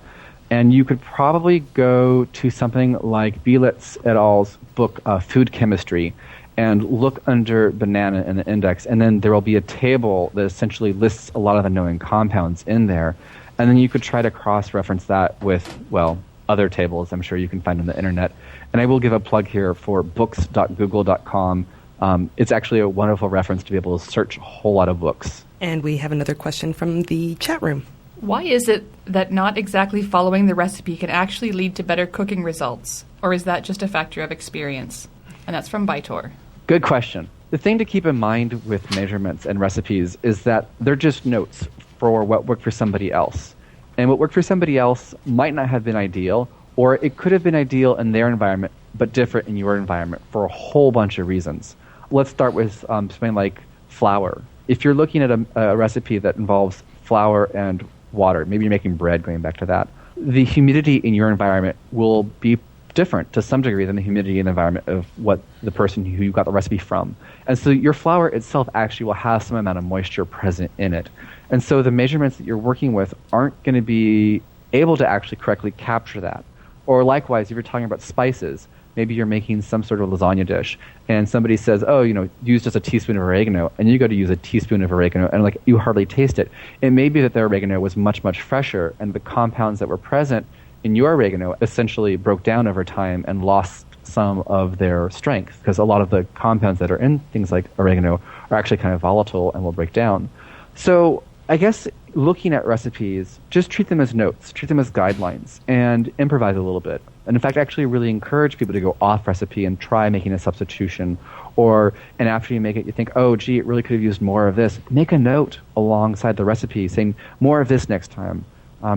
And you could probably go to something like Bielitz et al.'s book, Food Chemistry, and look under banana in the index. And then there will be a table that essentially lists a lot of the known compounds in there. And then you could try to cross-reference that with, well, other tables I'm sure you can find on the internet. And I will give a plug here for books.google.com. It's actually a wonderful reference to be able to search a whole lot of books. And we have another question from the chat room. Why is it that not exactly following the recipe can actually lead to better cooking results? Or is that just a factor of experience? And that's from Bytor. Good question. The thing to keep in mind with measurements and recipes is that they're just notes for what worked for somebody else. And what worked for somebody else might not have been ideal, or it could have been ideal in their environment, but different in your environment for a whole bunch of reasons. Let's start with something like flour. If you're looking at a recipe that involves flour and water, maybe you're making bread, going back to that, the humidity in your environment will be different to some degree than the humidity in the environment of what the person who you got the recipe from. And so your flour itself actually will have some amount of moisture present in it. And so the measurements that you're working with aren't going to be able to actually correctly capture that. Or likewise, if you're talking about spices, maybe you're making some sort of lasagna dish and somebody says, oh, use just a teaspoon of oregano, and you go to use a teaspoon of oregano and you hardly taste it. It may be that the oregano was much, much fresher, and the compounds that were present in your oregano essentially broke down over time and lost some of their strength, because a lot of the compounds that are in things like oregano are actually kind of volatile and will break down. So I guess looking at recipes, just treat them as notes, treat them as guidelines, and improvise a little bit. And in fact, actually really encourage people to go off recipe and try making a substitution. And after you make it, you think, oh, gee, it really could have used more of this. Make a note alongside the recipe saying, more of this next time.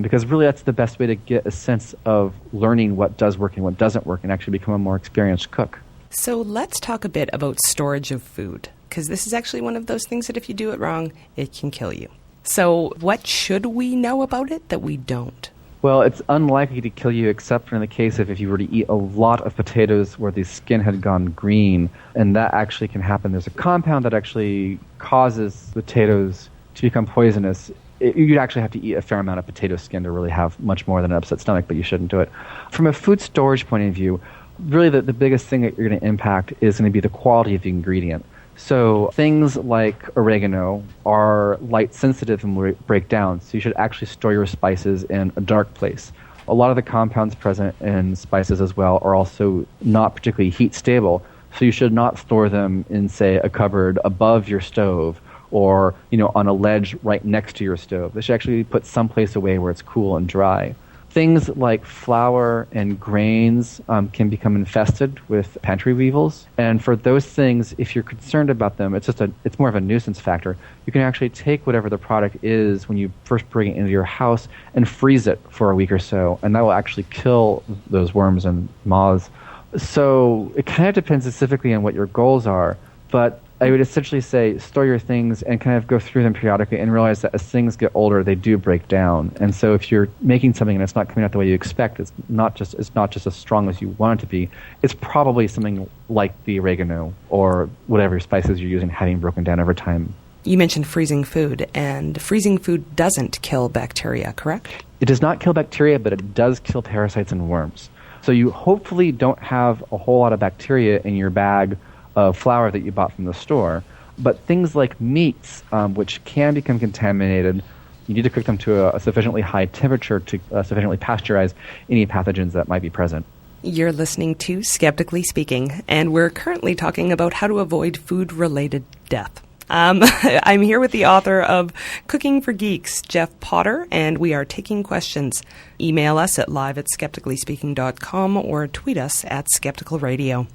Because really that's the best way to get a sense of learning what does work and what doesn't work and actually become a more experienced cook. So let's talk a bit about storage of food, because this is actually one of those things that if you do it wrong, it can kill you. So what should we know about it that we don't? Well, it's unlikely to kill you except for in the case of if you were to eat a lot of potatoes where the skin had gone green, and that actually can happen. There's a compound that actually causes potatoes to become poisonous. You'd actually have to eat a fair amount of potato skin to really have much more than an upset stomach, but you shouldn't do it. From a food storage point of view, really the biggest thing that you're going to impact is going to be the quality of the ingredient. So things like oregano are light sensitive and will break down, so you should actually store your spices in a dark place. A lot of the compounds present in spices as well are also not particularly heat stable, so you should not store them in, say, a cupboard above your stove or on a ledge right next to your stove. They should actually be put someplace away where it's cool and dry. Things like flour and grains can become infested with pantry weevils. And for those things, if you're concerned about them, it's more of a nuisance factor. You can actually take whatever the product is when you first bring it into your house and freeze it for a week or so, and that will actually kill those worms and moths. So it kind of depends specifically on what your goals are, but I would essentially say store your things and kind of go through them periodically and realize that as things get older, they do break down. And so if you're making something and it's not coming out the way you expect, it's not just as strong as you want it to be, it's probably something like the oregano or whatever spices you're using having broken down over time. You mentioned freezing food, and freezing food doesn't kill bacteria, correct? It does not kill bacteria, but it does kill parasites and worms. So you hopefully don't have a whole lot of bacteria in your bag of flour that you bought from the store, but things like meats, which can become contaminated, you need to cook them to a sufficiently high temperature to sufficiently pasteurize any pathogens that might be present. You're listening to Skeptically Speaking, and we're currently talking about how to avoid food-related death. I'm here with the author of Cooking for Geeks, Jeff Potter, and we are taking questions. Email us at live@skepticallyspeaking.com or tweet us at skepticalradio.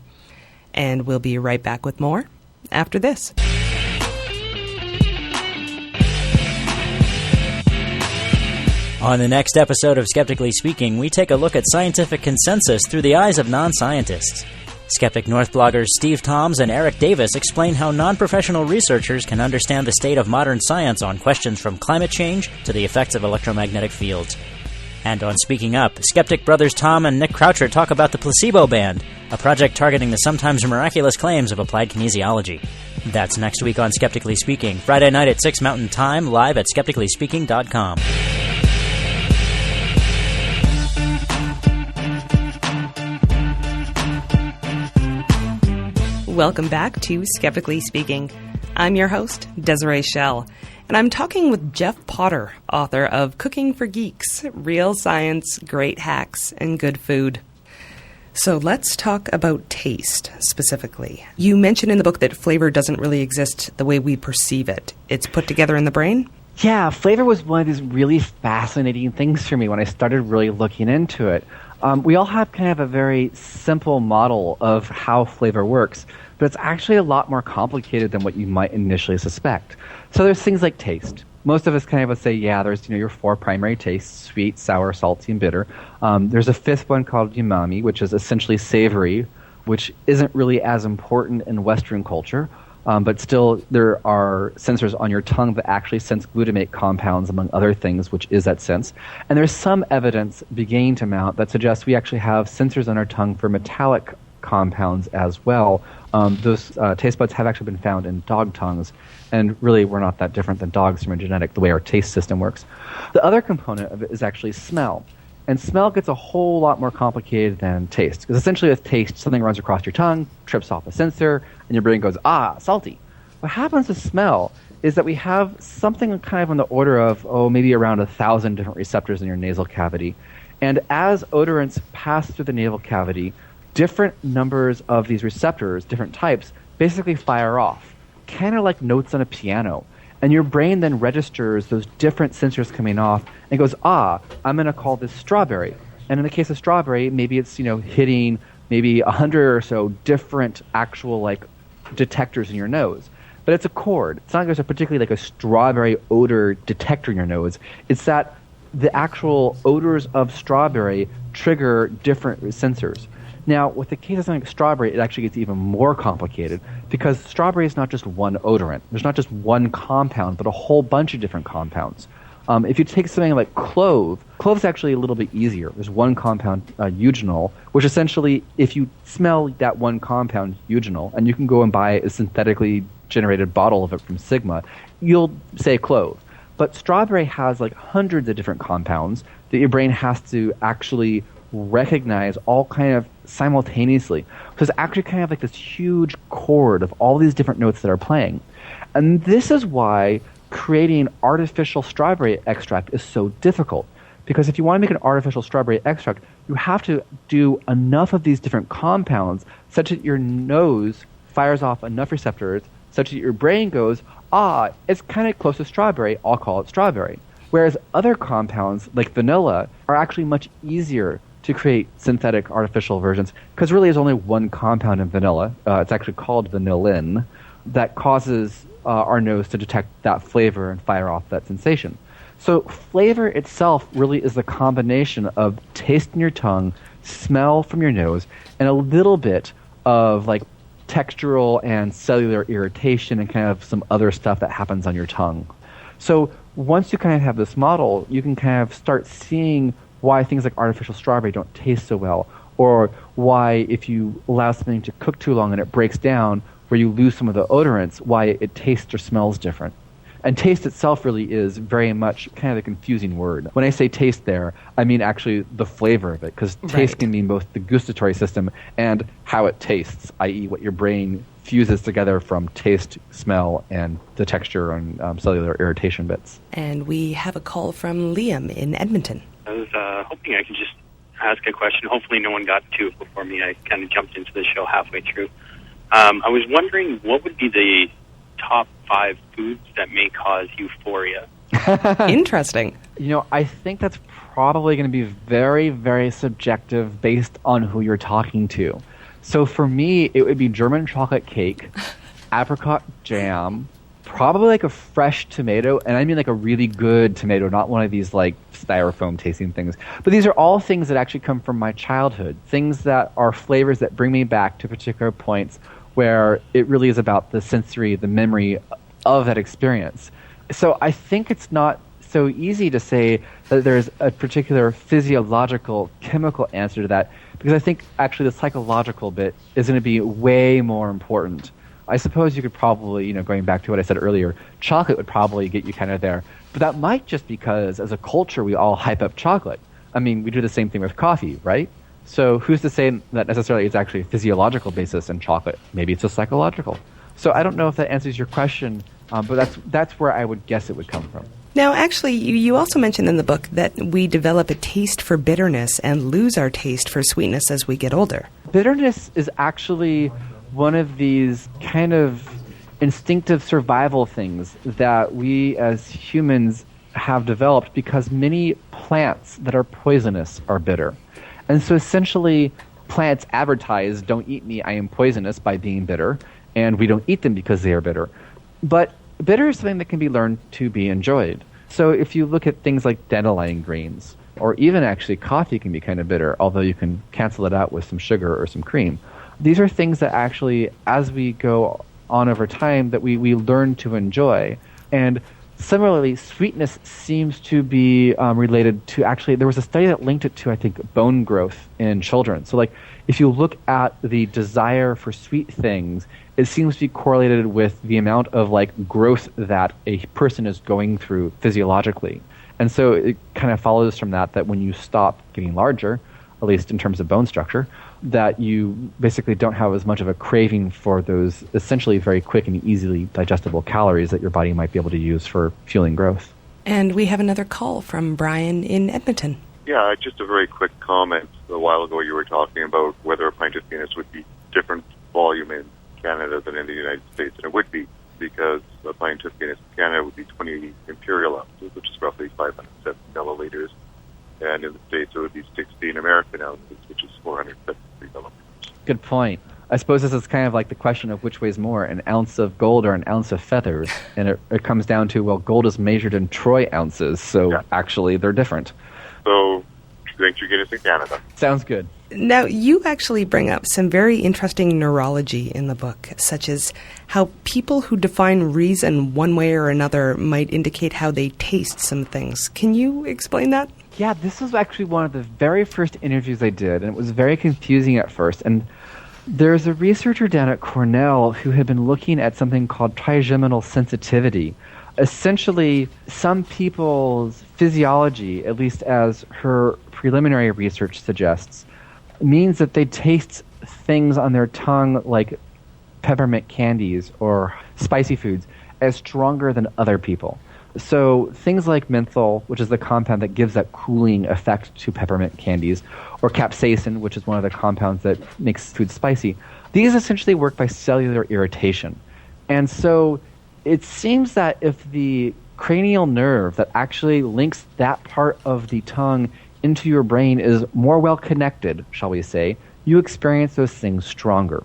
And we'll be right back with more after this. On the next episode of Skeptically Speaking, we take a look at scientific consensus through the eyes of non-scientists. Skeptic North bloggers Steve Toms and Eric Davis explain how non-professional researchers can understand the state of modern science on questions from climate change to the effects of electromagnetic fields. And on Speaking Up, skeptic brothers Tom and Nick Croucher talk about the Placebo Band, a project targeting the sometimes miraculous claims of applied kinesiology. That's next week on Skeptically Speaking, Friday night at 6 Mountain Time, live at skepticallyspeaking.com. Welcome back to Skeptically Speaking. I'm your host, Desiree Schell. And I'm talking with Jeff Potter, author of Cooking for Geeks, Real Science, Great Hacks, and Good Food. So let's talk about taste specifically. You mentioned in the book that flavor doesn't really exist the way we perceive it. It's put together in the brain? Yeah, flavor was one of these really fascinating things for me when I started really looking into it. We all have kind of a very simple model of how flavor works, but it's actually a lot more complicated than what you might initially suspect. So there's things like taste. Most of us kind of would say, yeah, there's your 4 primary tastes: sweet, sour, salty, and bitter. There's a 5th one called umami, which is essentially savory, which isn't really as important in Western culture. But still, there are sensors on your tongue that actually sense glutamate compounds, among other things, which is that sense. And there's some evidence beginning to mount that suggests we actually have sensors on our tongue for metallic compounds as well. Those taste buds have actually been found in dog tongues, and really we're not that different than dogs from a genetic, the way our taste system works. The other component of it is actually smell. And smell gets a whole lot more complicated than taste. Because essentially with taste, something runs across your tongue, trips off a sensor, and your brain goes, salty. What happens with smell is that we have something kind of on the order of, maybe around 1,000 different receptors in your nasal cavity. And as odorants pass through the nasal cavity, different numbers of these receptors, different types, basically fire off, kind of like notes on a piano. And your brain then registers those different sensors coming off and goes, I'm going to call this strawberry. And in the case of strawberry, maybe it's, hitting maybe 100 or so different actual detectors in your nose. But it's a chord. It's not like there's a particularly a strawberry odor detector in your nose. It's that the actual odors of strawberry trigger different sensors. Now, with the case of something like strawberry, it actually gets even more complicated because strawberry is not just one odorant. There's not just one compound, but a whole bunch of different compounds. If you take something like clove is actually a little bit easier. There's one compound, eugenol, which essentially, if you smell that one compound, eugenol, and you can go and buy a synthetically generated bottle of it from Sigma, you'll say clove. But strawberry has hundreds of different compounds that your brain has to actually recognize all kind of simultaneously. So it's actually kind of this huge chord of all these different notes that are playing. And this is why creating artificial strawberry extract is so difficult. Because if you want to make an artificial strawberry extract, you have to do enough of these different compounds such that your nose fires off enough receptors such that your brain goes, it's kind of close to strawberry, I'll call it strawberry. Whereas other compounds, like vanilla, are actually much easier to create synthetic artificial versions, because really there's only one compound in vanilla. It's actually called vanillin, that causes our nose to detect that flavor and fire off that sensation. So flavor itself really is the combination of taste in your tongue, smell from your nose, and a little bit of textural and cellular irritation and kind of some other stuff that happens on your tongue. So once you kind of have this model, you can kind of start seeing why things like artificial strawberry don't taste so well, or why if you allow something to cook too long and it breaks down, where you lose some of the odorants, why it tastes or smells different. And taste itself really is very much kind of a confusing word. When I say taste there, I mean actually the flavor of it, because taste can mean both the gustatory system and how it tastes, i.e. what your brain fuses together from taste, smell, and the texture and cellular irritation bits. And we have a call from Liam in Edmonton. I was hoping I could just ask a question. Hopefully no one got to it before me. I kind of jumped into the show halfway through. I was wondering what would be the top 5 foods that may cause euphoria? Interesting. I think that's probably going to be very, very subjective based on who you're talking to. So for me, it would be German chocolate cake, apricot jam, probably a fresh tomato, and I mean a really good tomato, not one of these styrofoam tasting things. But these are all things that actually come from my childhood, things that are flavors that bring me back to particular points where it really is about the sensory, the memory of that experience. So I think it's not so easy to say that there's a particular physiological, chemical answer to that, because I think actually the psychological bit is going to be way more important. I suppose you could probably, going back to what I said earlier, chocolate would probably get you kind of there. But that might just because as a culture we all hype up chocolate. I mean, we do the same thing with coffee, right? So who's to say that necessarily it's actually a physiological basis in chocolate? Maybe it's just psychological. So I don't know if that answers your question But that's where I would guess it would come from. Now, actually, you also mentioned in the book that we develop a taste for bitterness and lose our taste for sweetness as we get older. Bitterness is actually one of these kind of instinctive survival things that we as humans have developed because many plants that are poisonous are bitter. And so essentially, plants advertise, "Don't eat me, I am poisonous," by being bitter, and we don't eat them because they are bitter. But bitter is something that can be learned to be enjoyed. So if you look at things like dandelion greens, or even actually coffee can be kind of bitter, although you can cancel it out with some sugar or some cream. These are things that actually, as we go on over time, that we learn to enjoy. And similarly, sweetness seems to be related to, actually, there was a study that linked it to, I think, bone growth in children. So like, if you look at the desire for sweet things, it seems to be correlated with the amount of like growth that a person is going through physiologically. And so it kind of follows from that when you stop getting larger, at least in terms of bone structure, that you basically don't have as much of a craving for those essentially very quick and easily digestible calories that your body might be able to use for fueling growth. And we have another call from Brian in Edmonton. Yeah, just a very quick comment. A while ago you were talking about whether a pint of Guinness would be different volume in Canada than in the United States, and it would be, because a pint of Guinness in Canada would be 20 imperial ounces, which is roughly 570 milliliters, and in the States it would be 16 American ounces, which is 473 milliliters. Good point. I suppose this is kind of like the question of which weighs more, an ounce of gold or an ounce of feathers, and it comes down to, well, gold is measured in troy ounces, so actually they're different. So, drink your Guinness in Canada. Sounds good. Now, you actually bring up some very interesting neurology in the book, such as how people who define reason one way or another might indicate how they taste some things. Can you explain that? Yeah, this was actually one of the very first interviews I did, and it was very confusing at first. And there's a researcher down at Cornell who had been looking at something called trigeminal sensitivity. Essentially, some people's physiology, at least as her preliminary research suggests, means that they taste things on their tongue like peppermint candies or spicy foods as stronger than other people. So things like menthol, which is the compound that gives that cooling effect to peppermint candies, or capsaicin, which is one of the compounds that makes food spicy, these essentially work by cellular irritation. And so it seems that if the cranial nerve that actually links that part of the tongue into your brain is more well connected, shall we say, you experience those things stronger.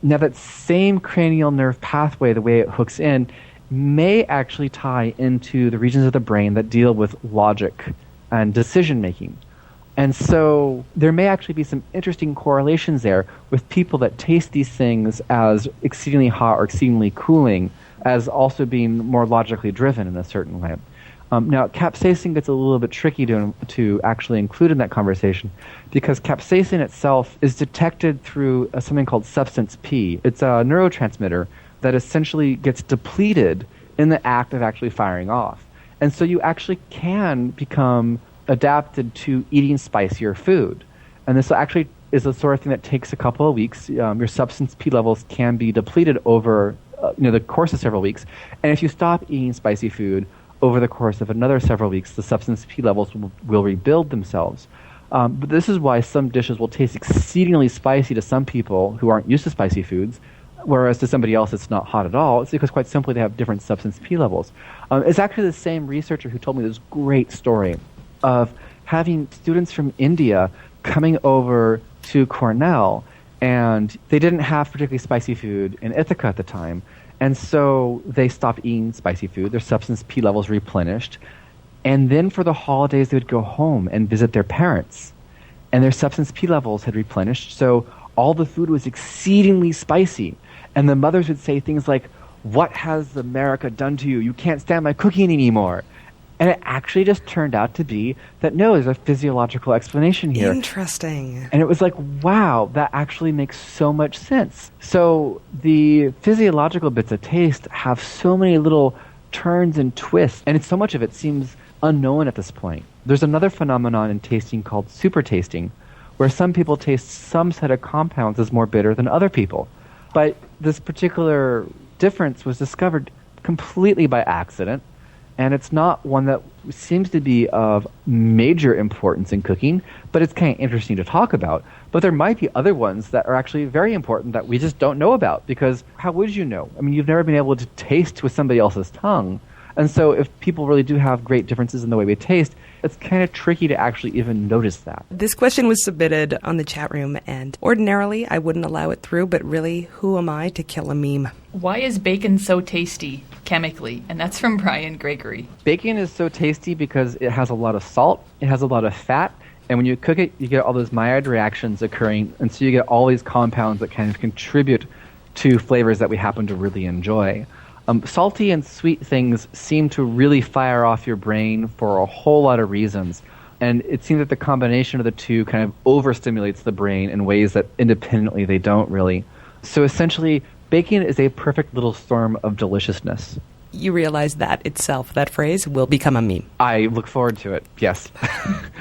Now that same cranial nerve pathway, the way it hooks in, may actually tie into the regions of the brain that deal with logic and decision making. And so there may actually be some interesting correlations there with people that taste these things as exceedingly hot or exceedingly cooling as also being more logically driven in a certain way. Now, capsaicin gets a little bit tricky to actually include in that conversation because capsaicin itself is detected through something called substance P. It's a neurotransmitter that essentially gets depleted in the act of actually firing off. And so you actually can become adapted to eating spicier food. And this actually is the sort of thing that takes a couple of weeks. Your substance P levels can be depleted over the course of several weeks. And if you stop eating spicy food over the course of another several weeks, the substance P levels will rebuild themselves. But this is why some dishes will taste exceedingly spicy to some people who aren't used to spicy foods, whereas to somebody else it's not hot at all. It's because quite simply they have different substance P levels. It's actually the same researcher who told me this great story of having students from India coming over to Cornell, and they didn't have particularly spicy food in Ithaca at the time. And so they stopped eating spicy food, their substance P levels replenished, and then for the holidays they would go home and visit their parents, and their substance P levels had replenished, so all the food was exceedingly spicy. And the mothers would say things like, "What has America done to you? You can't stand my cooking anymore." And it actually just turned out to be that, no, there's a physiological explanation here. Interesting. And it was like, wow, that actually makes so much sense. So the physiological bits of taste have so many little turns and twists, and so much of it seems unknown at this point. There's another phenomenon in tasting called super tasting, where some people taste some set of compounds as more bitter than other people. But this particular difference was discovered completely by accident, and it's not one that seems to be of major importance in cooking, but it's kind of interesting to talk about. But there might be other ones that are actually very important that we just don't know about, because how would you know? I mean, you've never been able to taste with somebody else's tongue. And so if people really do have great differences in the way we taste, it's kind of tricky to actually even notice that. This question was submitted on the chat room, and ordinarily I wouldn't allow it through, but really, who am I to kill a meme? Why is bacon so tasty chemically? And that's from Brian Gregory. Bacon is so tasty because it has a lot of salt, it has a lot of fat, and when you cook it, you get all those Maillard reactions occurring, and so you get all these compounds that kind of contribute to flavors that we happen to really enjoy. Salty and sweet things seem to really fire off your brain for a whole lot of reasons. And it seems that the combination of the two kind of overstimulates the brain in ways that independently they don't really. So essentially, bacon is a perfect little storm of deliciousness. You realize that itself, that phrase, will become a meme. I look forward to it, yes.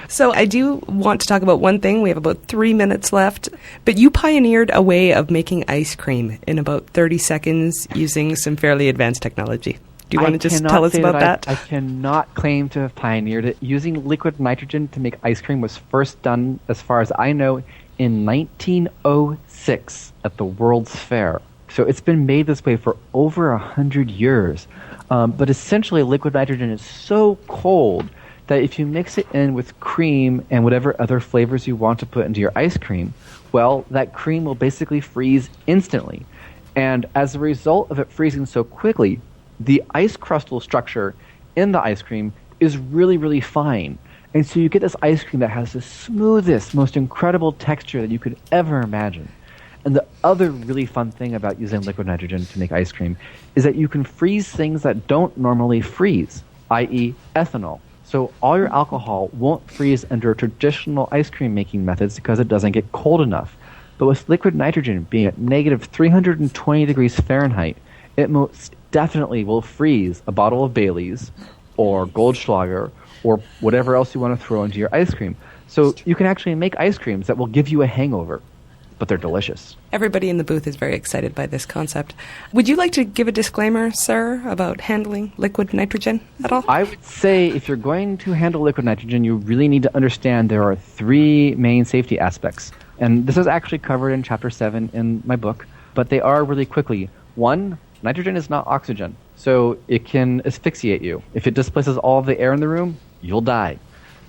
So I do want to talk about one thing. We have about 3 minutes left. But you pioneered a way of making ice cream in about 30 seconds using some fairly advanced technology. Do you want to just tell us about that? I cannot claim to have pioneered it. Using liquid nitrogen to make ice cream was first done, as far as I know, in 1906 at the World's Fair. So it's been made this way for over 100 years. But essentially, liquid nitrogen is so cold that if you mix it in with cream and whatever other flavors you want to put into your ice cream, well, that cream will basically freeze instantly. And as a result of it freezing so quickly, the ice crustal structure in the ice cream is really, really fine. And so you get this ice cream that has the smoothest, most incredible texture that you could ever imagine. And the other really fun thing about using liquid nitrogen to make ice cream is that you can freeze things that don't normally freeze, i.e. ethanol. So all your alcohol won't freeze under traditional ice cream making methods because it doesn't get cold enough. But with liquid nitrogen being at negative 320 degrees Fahrenheit, it most definitely will freeze a bottle of Bailey's or Goldschlager or whatever else you want to throw into your ice cream. So you can actually make ice creams that will give you a hangover, but they're delicious. Everybody in the booth is very excited by this concept. Would you like to give a disclaimer, sir, about handling liquid nitrogen at all? I would say if you're going to handle liquid nitrogen, you really need to understand there are 3 main safety aspects. And this is actually covered in Chapter 7 in my book, but they are really quickly. 1, nitrogen is not oxygen, so it can asphyxiate you. If it displaces all of the air in the room, you'll die.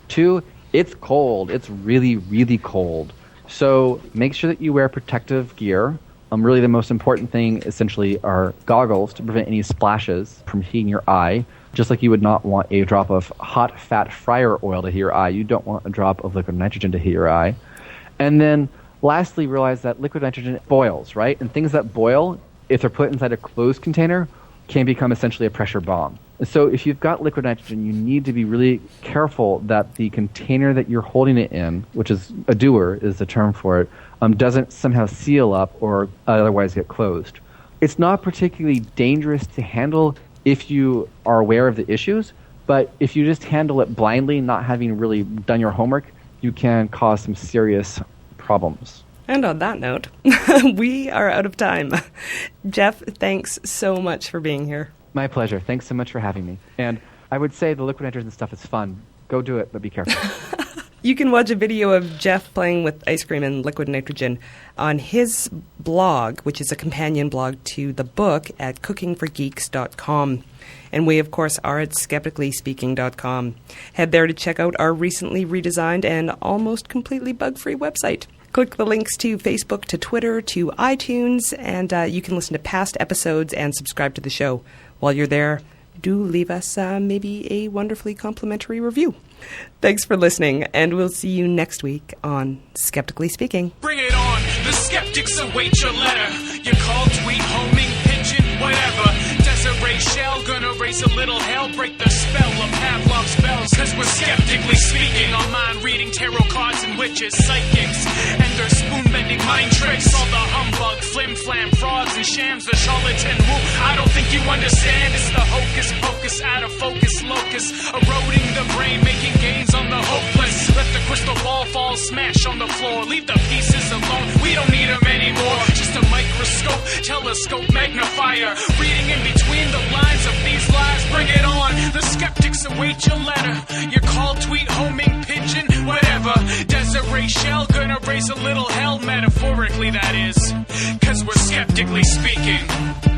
2, it's cold. It's really, really cold. So make sure that you wear protective gear. Really the most important thing essentially are goggles to prevent any splashes from hitting your eye. Just like you would not want a drop of hot fat fryer oil to hit your eye, you don't want a drop of liquid nitrogen to hit your eye. And then lastly, realize that liquid nitrogen boils, right? And things that boil, if they're put inside a closed container, can become essentially a pressure bomb. So if you've got liquid nitrogen, you need to be really careful that the container that you're holding it in, which is a dewar is the term for it, doesn't somehow seal up or otherwise get closed. It's not particularly dangerous to handle if you are aware of the issues, but if you just handle it blindly, not having really done your homework, you can cause some serious problems. And on that note, we are out of time. Jeff, thanks so much for being here. My pleasure. Thanks so much for having me. And I would say the liquid nitrogen stuff is fun. Go do it, but be careful. You can watch a video of Jeff playing with ice cream and liquid nitrogen on his blog, which is a companion blog to the book at cookingforgeeks.com. And we, of course, are at skepticallyspeaking.com. Head there to check out our recently redesigned and almost completely bug-free website. Click the links to Facebook, to Twitter, to iTunes, and you can listen to past episodes and subscribe to the show. While you're there, do leave us maybe a wonderfully complimentary review. Thanks for listening, and we'll see you next week on Skeptically Speaking. Bring it on, the skeptics await your letter. Your call, tweet, homing, pigeon, whatever. Desiree Shell, gonna raise a little hell, break the spell of Pavlov's spells. Cause we're skeptically speaking, on mind reading tarot cards and witches, psychics, and their spoon-bending mind tricks. All the humbug, flim-flam, frauds and shams, the charlatan woo. I don't think you understand, it's the hocus pocus, out of focus locus, eroding the brain, making gains on the hopeless. Let the crystal ball fall, smash on the floor. Leave the pieces alone, we don't need them anymore. Just a microscope, telescope, magnifier. Reading in between the lines of these lies, bring it on. The skeptics await your letter. Your call, tweet, homing, pigeon, whatever. Desiree Shell, gonna raise a little hell, metaphorically that is. Cause we're skeptically speaking.